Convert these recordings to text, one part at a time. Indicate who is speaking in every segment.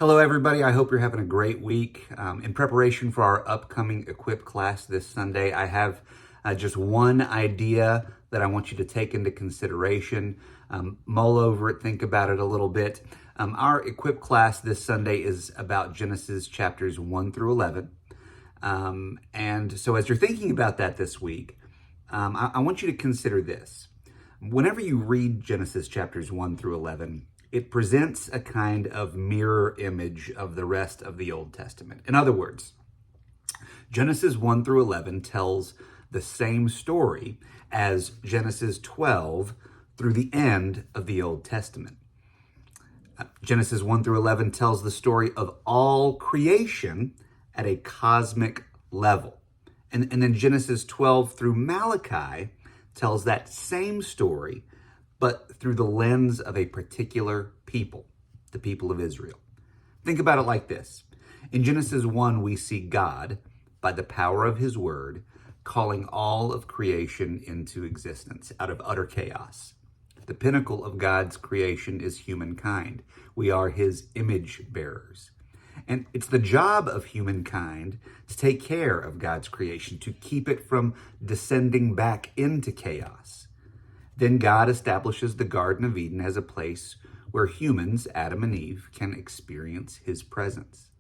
Speaker 1: Hello, everybody. I hope you're having a great week. In preparation for our upcoming Equip class this Sunday, I have just one idea that I want you to take into consideration. Mull over it, think about it a little bit. Our Equip class this Sunday is about Genesis chapters 1 through 11. And so as you're thinking about that this week, I want you to consider this. Whenever you read Genesis chapters 1 through 11, it presents a kind of mirror image of the rest of the Old Testament. In other words, Genesis 1 through 11 tells the same story as Genesis 12 through the end of the Old Testament. Genesis 1 through 11 tells the story of all creation at a cosmic level. And then Genesis 12 through Malachi tells that same story, but through the lens of a particular people, the people of Israel. Think about it like this. In Genesis 1, we see God, by the power of his word, calling all of creation into existence out of utter chaos. The pinnacle of God's creation is humankind. We are his image bearers. And it's the job of humankind to take care of God's creation, to keep it from descending back into chaos. Then God establishes the Garden of Eden as a place where humans, Adam and Eve, can experience his presence.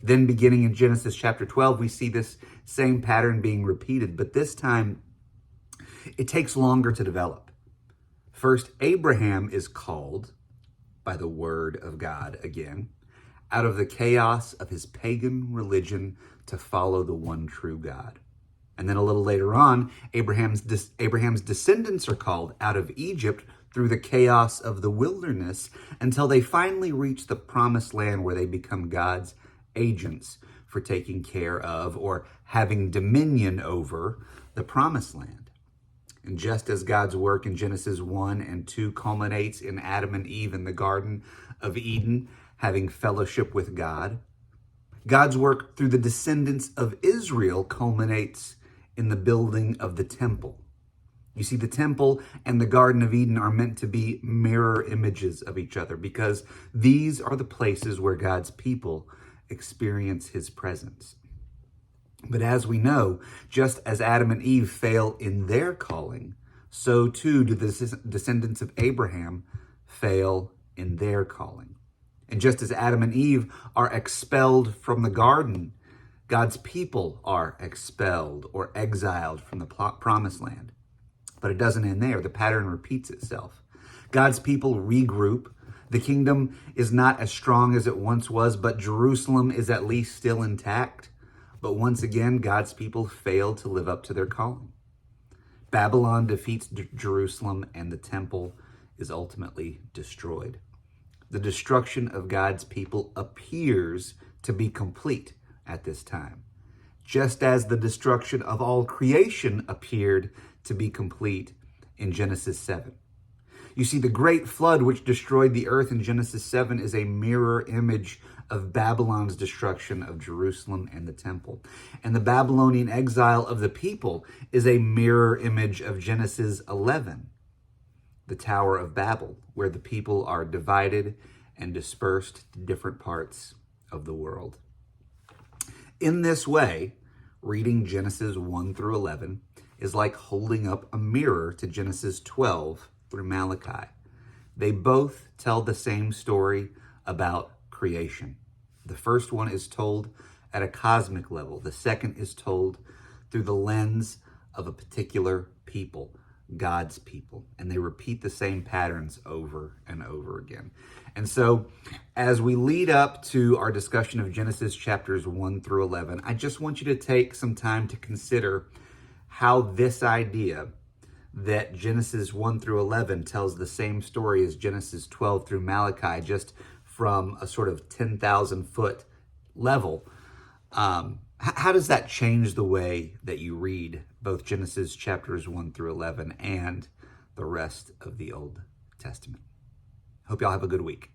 Speaker 1: Then beginning in Genesis chapter 12, we see this same pattern being repeated, but this time it takes longer to develop. First, Abraham is called by the word of God again, out of the chaos of his pagan religion to follow the one true God. And then a little later on, Abraham's descendants are called out of Egypt through the chaos of the wilderness until they finally reach the promised land where they become God's agents for taking care of or having dominion over the promised land. And just as God's work in Genesis 1 and 2 culminates in Adam and Eve in the Garden of Eden having fellowship with God, God's work through the descendants of Israel culminates in the building of the temple. You see, the temple and the Garden of Eden are meant to be mirror images of each other because these are the places where God's people experience his presence. But as we know, just as Adam and Eve fail in their calling, so too do the descendants of Abraham fail in their calling. And just as Adam and Eve are expelled from the garden, God's people are expelled or exiled from the promised land. But it doesn't end there. The pattern repeats itself. God's people regroup. The kingdom is not as strong as it once was, but Jerusalem is at least still intact. But once again, God's people fail to live up to their calling. Babylon defeats Jerusalem, and the temple is ultimately destroyed. The destruction of God's people appears to be complete at this time, just as the destruction of all creation appeared to be complete in Genesis 7. You see, the great flood which destroyed the earth in Genesis 7 is a mirror image of Babylon's destruction of Jerusalem and the temple. And the Babylonian exile of the people is a mirror image of Genesis 11, the Tower of Babel, where the people are divided and dispersed to different parts of the world. In this way, reading Genesis 1 through 11 is like holding up a mirror to Genesis 12 through Malachi. They both tell the same story about creation. The first one is told at a cosmic level. The second is told through the lens of a particular people, God's people. And they repeat the same patterns over and over again. And so as we lead up to our discussion of Genesis chapters 1 through 11, I just want you to take some time to consider how this idea that Genesis 1 through 11 tells the same story as Genesis 12 through Malachi, just from a sort of 10,000 foot level. How does that change the way that you read both Genesis chapters 1 through 11 and the rest of the Old Testament? Hope y'all have a good week.